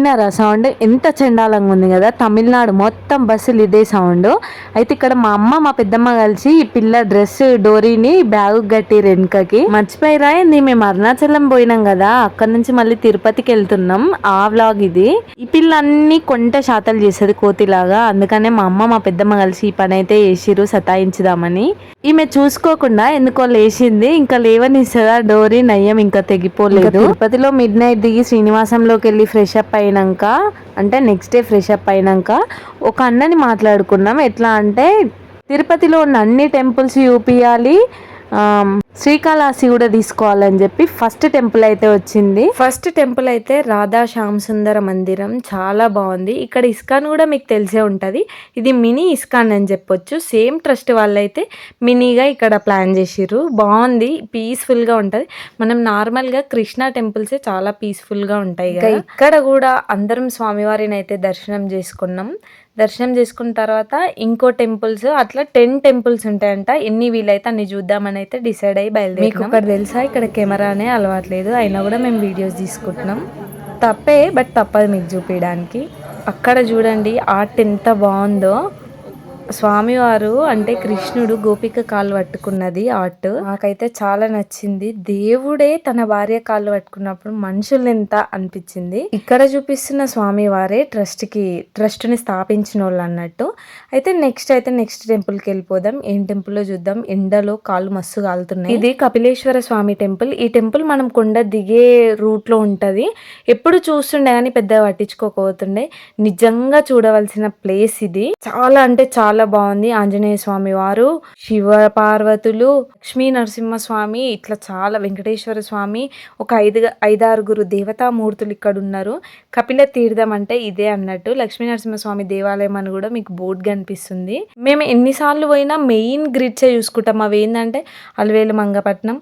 విన్నారా సౌండ్? ఎంత చండాలంగా ఉంది కదా. తమిళనాడు మొత్తం బస్సులు ఇదే సౌండ్. అయితే ఇక్కడ మా అమ్మ మా పెద్దమ్మ కలిసి ఈ పిల్ల డ్రెస్ డోరీని బ్యాగ్ గట్టి వెనుకకి మర్చిపోయిరా ఏంది. మేము అరుణాచలం పోయినాం కదా, అక్కడ నుంచి మళ్ళీ తిరుపతికి వెళ్తున్నాం. ఆ వ్లాగ్ ఇది. ఈ పిల్ల అన్ని కొంట శాతాలు చేసేది కోతిలాగా. అందుకనే మా అమ్మ మా పెద్దమ్మ కలిసి ఈ పని అయితే చేసిరు సతాయించుదామని. ఈమె చూసుకోకుండా ఎందుకో లేచింది. ఇంకా లేవనిస్తుందా డోరీ, నయ్యం ఇంకా తెగిపోలేదు. తిరుపతిలో మిడ్ నైట్ దిగి శ్రీనివాసంలోకి వెళ్ళి ఫ్రెష్ అప్ అయినాక, అంటే నెక్స్ట్ డే ఫ్రెష్ అప్ అయినాక ఒక అన్నని మాట్లాడుకున్నాం. ఎట్లా అంటే తిరుపతిలో ఉన్న అన్ని టెంపుల్స్ చూపియాలి, శ్రీకాళహస్తి కూడా తీసుకోవాలని చెప్పి ఫస్ట్ టెంపుల్ అయితే వచ్చింది. ఫస్ట్ టెంపుల్ అయితే రాధా శ్యామ్ సుందర మందిరం, చాలా బాగుంది. ఇక్కడ ఇస్కాన్ కూడా మీకు తెలిసే ఉంటుంది. ఇది మినీ ఇస్కాన్ అని చెప్పొచ్చు. సేమ్ ట్రస్ట్ వాళ్ళైతే మినీగా ఇక్కడ ప్లాన్ చేసిర్రు. బాగుంది, పీస్ఫుల్గా ఉంటుంది. మనం నార్మల్గా కృష్ణ టెంపుల్సే చాలా పీస్ఫుల్గా ఉంటాయి కదా. ఇక్కడ కూడా అందరం స్వామివారిని అయితే దర్శనం చేసుకున్నాం. దర్శనం చేసుకున్న తర్వాత ఇంకో టెంపుల్స్, అట్లా 10 టెంపుల్స్ ఉంటాయంట. ఎన్ని వీలైతే అన్ని చూద్దామని అయితే డిసైడ్ అయ్యి బయలుదేరి. మీకు ఒకటి తెలుసా, ఇక్కడ కెమెరానే అలవాట్లేదు, అయినా కూడా మేము వీడియోస్ తీసుకుంటున్నాం. తప్పే, బట్ తప్పదు మీకు చూపించడానికి. అక్కడ చూడండి ఆర్ట్ ఎంత బాగుందో. స్వామివారు అంటే కృష్ణుడు గోపిక కాళ్ళు పట్టుకున్నది ఆర్ట్ నాకైతే చాలా నచ్చింది. దేవుడే తన భార్య కాళ్ళు పట్టుకున్నప్పుడు మనుషులు ఎంత అనిపించింది. ఇక్కడ చూపిస్తున్న స్వామివారే ట్రస్ట్ని స్థాపించిన వాళ్ళు అన్నట్టు. అయితే నెక్స్ట్ టెంపుల్కి వెళ్ళిపోదాం. ఏం టెంపుల్లో చూద్దాం. ఎండలో కాళ్ళు మస్తు కాలుతున్నాయి. ఇది కపిలేశ్వర స్వామి టెంపుల్. ఈ టెంపుల్ మనం కొండ దిగే రూట్ లో ఉంటది. ఎప్పుడు చూస్తుండే కానీ పెద్దగా పట్టించుకోకపోతుండే. నిజంగా చూడవలసిన ప్లేస్ ఇది. చాలా అంటే చాలా బాగుంది. ఆంజనేయ స్వామి వారు, శివ పార్వతులు, లక్ష్మీ నరసింహస్వామి, ఇట్లా చాలా, వెంకటేశ్వర స్వామి, ఒక 5-6 దేవతామూర్తులు ఇక్కడ ఉన్నారు. కపిల తీర్థం అంటే ఇదే అన్నట్టు. లక్ష్మీ నరసింహస్వామి దేవాలయం అని కూడా మీకు బోర్డు కనిపిస్తుంది. మేము ఎన్నిసార్లు పోయినా మెయిన్ గ్రిడ్సే చూసుకుంటాం. అవి ఏంటంటే అలవేలు మంగపట్నం,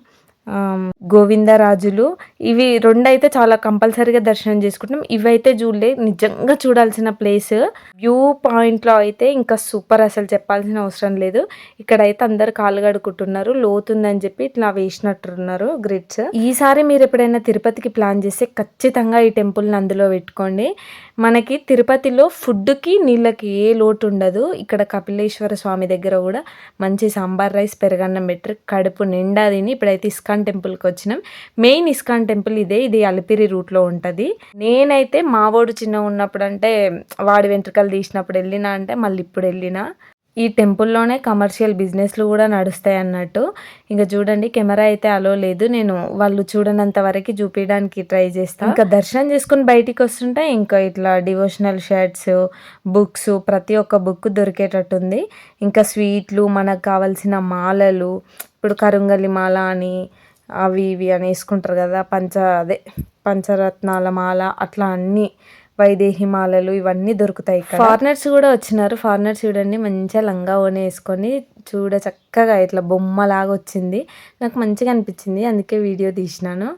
గోవిందరాజులు, ఇవి 2 అయితే చాలా కంపల్సరీగా దర్శనం చేసుకుంటాం. ఇవైతే చూడలే. నిజంగా చూడాల్సిన ప్లేస్. వ్యూ పాయింట్లో అయితే ఇంకా సూపర్, అసలు చెప్పాల్సిన అవసరం లేదు. ఇక్కడైతే అందరు కాళ్ళు కడుక్కుంటున్నారు. లోతుందని చెప్పి ఇట్లా వేసినట్టున్నారు గ్రిడ్స్. ఈసారి మీరు ఎప్పుడైనా తిరుపతికి ప్లాన్ చేస్తే ఖచ్చితంగా ఈ టెంపుల్ని అందులో పెట్టుకోండి. మనకి తిరుపతిలో ఫుడ్కి నీళ్ళకి ఏ లోటు ఉండదు. ఇక్కడ కపిలేశ్వర స్వామి దగ్గర కూడా మంచి సాంబార్ రైస్, పెరగన్నం పెట్టరు. కడుపు నిండా తిని ఇప్పుడైతే ఇస్కాన్ టెంపుల్కి వచ్చినాం. మెయిన్ ఇస్కాన్ టెంపుల్ ఇదే. ఇది అలిపిరి రూట్లో ఉంటుంది. నేనైతే మావోడు చిన్న ఉన్నప్పుడు, అంటే వాడి వెంట్రుకలు తీసినప్పుడు వెళ్ళినా, అంటే మళ్ళీ ఇప్పుడు వెళ్ళినా. ఈ టెంపుల్లోనే కమర్షియల్ బిజినెస్లు కూడా నడుస్తాయి అన్నట్టు. ఇంకా చూడండి, కెమెరా అయితే అలో లేదు. నేను వాళ్ళు చూడనంత వరకు చూపించడానికి ట్రై చేస్తాను. ఇంకా దర్శనం చేసుకుని బయటికి వస్తుంటే ఇంకా ఇట్లా డివోషనల్ షర్ట్స్, బుక్స్, ప్రతి ఒక్క బుక్ దొరికేటట్టుంది. ఇంకా స్వీట్లు, మనకు కావాల్సిన మాలలు, ఇప్పుడు కరుంగలి మాల అని అవి ఇవి అని వేసుకుంటారు కదా, పంచరత్నాల మాల, అట్లా అన్నీ, వైదేహి మాలలు, ఇవన్నీ దొరుకుతాయి ఇక్కడ. ఫారినర్స్ కూడా వచ్చినారు. ఫారినర్స్ చూడండి మంచిగా లంగా ఓని వేసుకొని చూడ చక్కగా ఇట్లా బొమ్మలాగా వచ్చింది. నాకు మంచిగా అనిపించింది, అందుకే వీడియో తీసినాను.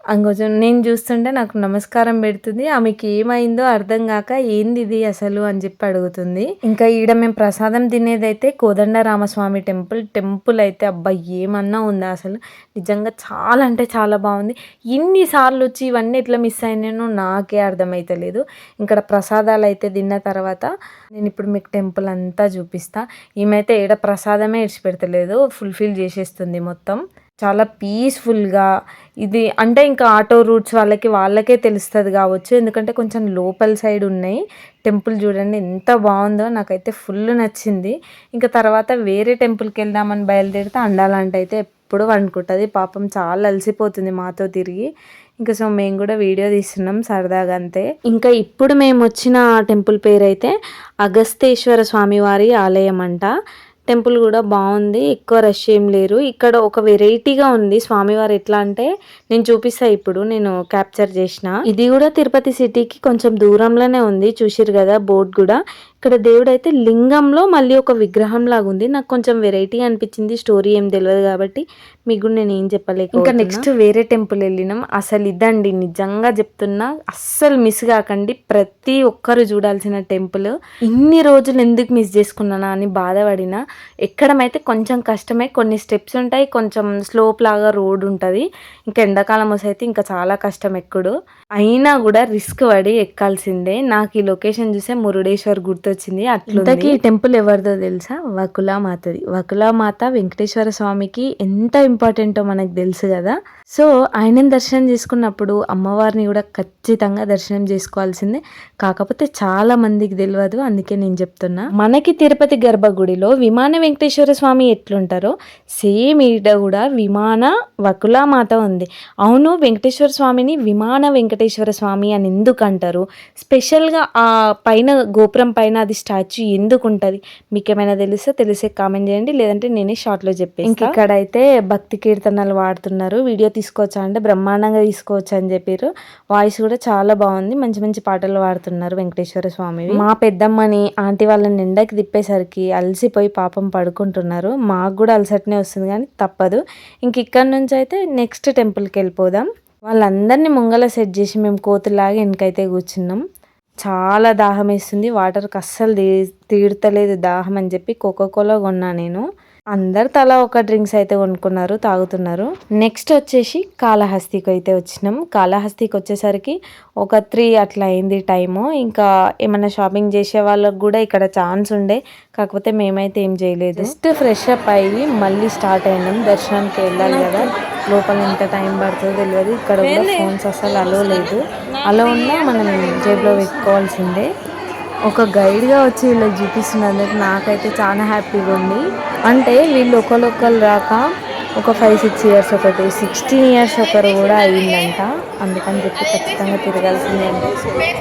కొంచెం నేను చూస్తుంటే నాకు నమస్కారం పెడుతుంది. ఆమెకి ఏమైందో అర్థం కాక ఏంది ఇది అసలు అని చెప్పి అడుగుతుంది. ఇంకా ఈడ మేము ప్రసాదం తినేదైతే కోదండరామస్వామి టెంపుల్ అయితే అబ్బా ఏమన్నా ఉందా అసలు. నిజంగా చాలా అంటే చాలా బాగుంది. ఇన్నిసార్లు వచ్చి ఇవన్నీ ఎట్లా మిస్ అయినానో నాకే అర్థమైతలేదు. ఇక్కడ ప్రసాదాలు అయితే తిన్న తర్వాత నేను ఇప్పుడు మీకు టెంపుల్ అంతా చూపిస్తా. ఈమెయితే ఏడ ప్రసాదమే ఇడిచిపెడతలేదు, ఫుల్ఫిల్ చేసేస్తుంది మొత్తం. చాలా పీస్ఫుల్గా. ఇది అంటే ఇంకా ఆటో రూట్స్ వాళ్ళకే తెలుస్తుంది కావచ్చు, ఎందుకంటే కొంచెం లోపల సైడ్ ఉన్నాయి. టెంపుల్ చూడండి ఎంత బాగుందో, నాకైతే ఫుల్ నచ్చింది. ఇంకా తర్వాత వేరే టెంపుల్కి వెళ్దామని బయలుదేరితే అండాలంటే అయితే ఎప్పుడు వండుకుంటుంది. పాపం చాలా అలసిపోతుంది మాతో తిరిగి. ఇంకా సో మేము కూడా వీడియో తీస్తున్నాం సరదాగా అంతే. ఇంకా ఇప్పుడు మేము వచ్చిన టెంపుల్ పేరు అయితే అగస్తేశ్వర స్వామివారి ఆలయం అంట. టెంపుల్ కూడా బాగుంది, ఎక్కువ రష్ ఏం లేరు. ఇక్కడ ఒక వెరైటీగా ఉంది స్వామివారు. ఎట్లా అంటే నేను చూపిస్తా, ఇప్పుడు నేను క్యాప్చర్ చేసిన. ఇది కూడా తిరుపతి సిటీకి కొంచెం దూరంలోనే ఉంది, చూసిరు కదా బోర్డు కూడా. ఇక్కడ దేవుడైతే లింగంలో మళ్ళీ ఒక విగ్రహం లాగా ఉంది. నాకు కొంచెం వెరైటీ అనిపించింది. స్టోరీ ఏం తెలియదు కాబట్టి మీకు నేను ఏం చెప్పలేక. ఇంకా నెక్స్ట్ వేరే టెంపుల్ వెళ్ళినాం. అసలు ఇదండి నిజంగా చెప్తున్నా, అస్సలు మిస్ కాకండి. ప్రతి ఒక్కరు చూడాల్సిన టెంపుల్. ఇన్ని రోజులు ఎందుకు మిస్ చేసుకున్నానా అని బాధపడినా. ఎక్కడమైతే కొంచెం కష్టమే, కొన్ని స్టెప్స్ ఉంటాయి, కొంచెం స్లోప్ లాగా రోడ్ ఉంటుంది. ఇంకా ఎండాకాలం వస్తే ఇంకా చాలా కష్టం ఎక్కుడు. అయినా కూడా రిస్క్ పడి ఎక్కాల్సిందే. నాకు ఈ లొకేషన్ చూసే మురుడేశ్వర్ గుర్తొచ్చింది. అట్లుంది. ఈ టెంపుల్ ఎవరిదో తెలుసా? వకులామాతది. వకులామాత వెంకటేశ్వర స్వామికి ఎంత ఇంపార్టెంటో మనకు తెలుసు కదా. సో ఆయనని దర్శనం చేసుకున్నప్పుడు అమ్మవారిని కూడా ఖచ్చితంగా దర్శనం చేసుకోవాల్సిందే. కాకపోతే చాలా మందికి తెలియదు, అందుకే నేను చెప్తున్నా. మనకి తిరుపతి గర్భగుడిలో విమాన వెంకటేశ్వర స్వామి ఎట్లుంటారో సేమ్ ఈడ కూడా విమాన వకులామాత ఉంది. అవును, వెంకటేశ్వర స్వామిని విమాన వెంకటేశ్వర స్వామి అని ఎందుకు అంటారు? స్పెషల్గా ఆ పైన గోపురం పైన అది స్టాచ్యూ ఎందుకు ఉంటుంది? మీకు ఏమైనా తెలిసే కామెంట్ చేయండి, లేదంటే నేనే షార్ట్లో చెప్పేసి. ఇక్కడైతే భక్తి కీర్తనలు వాడుతున్నారు. వీడియో తీసుకోవచ్చా అంటే బ్రహ్మాండంగా తీసుకోవచ్చు అని చెప్పారు. వాయిస్ కూడా చాలా బాగుంది. మంచి మంచి పాటలు పాడుతున్నారు వెంకటేశ్వర స్వామి. మా పెద్దమ్మని ఆంటీ వాళ్ళని ఎండకి తిప్పేసరికి అలసిపోయి పాపం పడుకుంటున్నారు. మాకు కూడా అలసటనే వస్తుంది కానీ తప్పదు. ఇంక ఇక్కడ నుంచి అయితే నెక్స్ట్ టెంపుల్కి వెళ్ళిపోదాం. వాళ్ళందరినీ ముంగల సెట్ చేసి మేము కోతులాగా వెనకైతే కూర్చున్నాం. చాలా దాహం వేస్తుంది. వాటర్కి అస్సలు తీడతలేదు దాహం అని చెప్పి కోకోకోలా కొన్నా నేను. అందరు తలా ఒక డ్రింక్స్ అయితే కొనుక్కున్నారు, తాగుతున్నారు. నెక్స్ట్ వచ్చేసి కాళహస్తికి అయితే వచ్చినాం. కాళహస్తికి వచ్చేసరికి ఒక 3 అట్లా అయింది టైము. ఇంకా ఏమైనా షాపింగ్ చేసే వాళ్ళకి కూడా ఇక్కడ ఛాన్స్ ఉండే, కాకపోతే మేమైతే ఏం చేయలేదు. జస్ట్ ఫ్రెష్ అప్ అయ్యి మళ్ళీ స్టార్ట్ అయినాం. దర్శనానికి వెళ్ళాలి కదా, లోపల ఎంత టైం పడుతుందో తెలియదు. ఇక్కడ కూడా ఫోన్స్ అసలు అలో లేదు. అలా ఉన్నా మనం జేబులో పెట్టుకోవాల్సిందే. ఒక గైడ్గా వచ్చి వీళ్ళకి చూపిస్తున్నందుకు నాకైతే చాలా హ్యాపీగా ఉంది. అంటే వీళ్ళు ఒకరు రాక ఒక 5-6 ఇయర్స్, ఒకటి 16 ఇయర్స్ ఒకరు కూడా అయ్యిందంట. అందుకని చెప్పి ఖచ్చితంగా తిరగాల్సిందే అంటే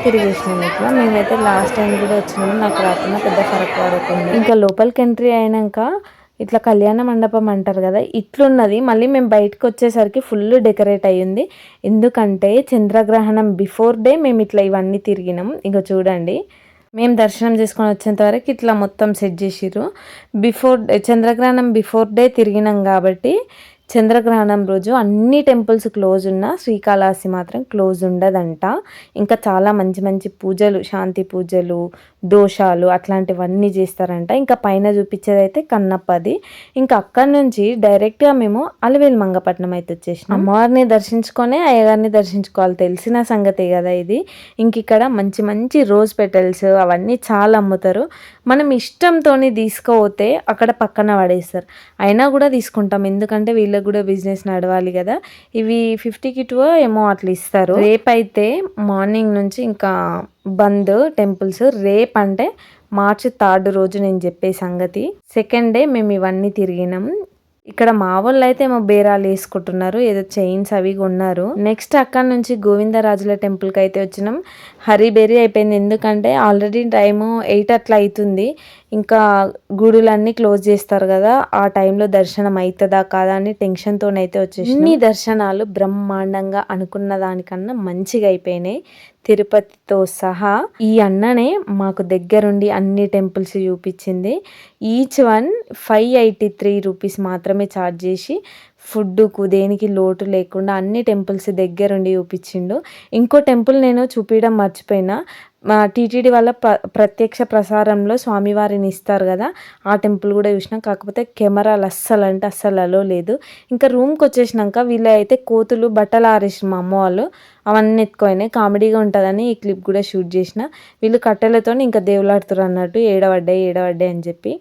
తిరిగేసినాం. ఇట్లా మేమైతే లాస్ట్ టైం కూడా వచ్చినాము, నాకు రాకుండా పెద్ద ఫరక్ పడుతుంది. ఇంకా లోపలికి ఎంట్రీ అయినాక ఇట్లా కళ్యాణ మండపం అంటారు కదా, ఇట్లున్నది. మళ్ళీ మేము బయటకు వచ్చేసరికి ఫుల్ డెకరేట్ అయ్యింది. ఎందుకంటే చంద్రగ్రహణం బిఫోర్ డే మేము ఇట్లా ఇవన్నీ తిరిగినాం. ఇక చూడండి, మేము దర్శనం చేసుకొని వచ్చేంత వరకు ఇట్లా మొత్తం సెట్ చేసిర్రు. చంద్రగ్రహణం బిఫోర్ డే తిరిగినాం కాబట్టి చంద్రగ్రహణం రోజు అన్ని టెంపుల్స్ క్లోజ్ ఉన్నా శ్రీకాళహస్తి మాత్రం క్లోజ్ ఉండదంట. ఇంకా చాలా మంచి మంచి పూజలు, శాంతి పూజలు, దోషాలు అట్లాంటివన్నీ చేస్తారంట. ఇంకా పైన చూపించేది అయితే కన్నప్పది. ఇంకా అక్కడి నుంచి డైరెక్ట్గా మేము అలివేలు మంగపట్నం అయితే వచ్చేసినాం. అమ్మవారిని దర్శించుకొని అయ్యగారిని దర్శించుకోవాలి, తెలిసిన సంగతే కదా ఇది. ఇంక ఇక్కడ మంచి మంచి రోజ్ పెటల్స్ అవన్నీ చాలా అమ్ముతారు. మనం ఇష్టంతో తీసుకోపోతే అక్కడ పక్కన పడేస్తారు. అయినా కూడా తీసుకుంటాం, ఎందుకంటే వీళ్ళకి కూడా బిజినెస్ నడవాలి కదా. ఇవి 50కి 2 ఏమో అట్లా ఇస్తారు. రేపైతే మార్నింగ్ నుంచి ఇంకా బంద్ టెంపుల్స్. రేపు అంటే March 3rd రోజు నేను చెప్పే సంగతి. సెకండ్ డే మేము ఇవన్నీ తిరిగినాం. ఇక్కడ మా వాళ్ళు అయితే ఏమో బేరాలు వేసుకుంటున్నారు, ఏదో చైన్స్ అవి కొన్నారు. నెక్స్ట్ అక్కడ నుంచి గోవిందరాజుల టెంపుల్కి అయితే వచ్చినాం. హరీబెరీ అయిపోయింది, ఎందుకంటే ఆల్రెడీ టైము 8 అట్లా అవుతుంది. ఇంకా గుడులన్నీ క్లోజ్ చేస్తారు కదా, ఆ టైంలో దర్శనం అవుతుందా కాదా అని టెన్షన్తోనైతే వచ్చేసి ఇన్ని దర్శనాలు బ్రహ్మాండంగా అనుకున్న దానికన్నా మంచిగా అయిపోయినాయి. తిరుపతితో సహా ఈ అన్ననే మాకు దగ్గరుండి అన్ని టెంపుల్స్ చూపించింది. ఈచ్ వన్ 583 రూపీస్ మాత్రమే ఛార్జ్ చేసి ఫుడ్కు దేనికి లోటు లేకుండా అన్ని టెంపుల్స్ దగ్గరుండి చూపించిండు. ఇంకో టెంపుల్ నేను చూపించడం మర్చిపోయినా, మా టీటీడీ వాళ్ళ ప్రత్యక్ష ప్రసారంలో స్వామివారిని ఇస్తారు కదా, ఆ టెంపుల్ కూడా చూసినాం. కాకపోతే కెమెరాలు అస్సలు అలో లేదు. ఇంకా రూమ్కి వచ్చేసినాక వీళ్ళు అయితే కోతులు బట్టలు ఆరేసిన మా అమ్మ వాళ్ళు అవన్నీ ఎత్తుకోయినాయి. కామెడీగా ఉంటుందని ఈ క్లిప్ కూడా షూట్ చేసిన. వీళ్ళు కట్టెలతో ఇంకా దేవులాడుతారు అన్నట్టు, ఏడవడ్డాయి అని చెప్పి.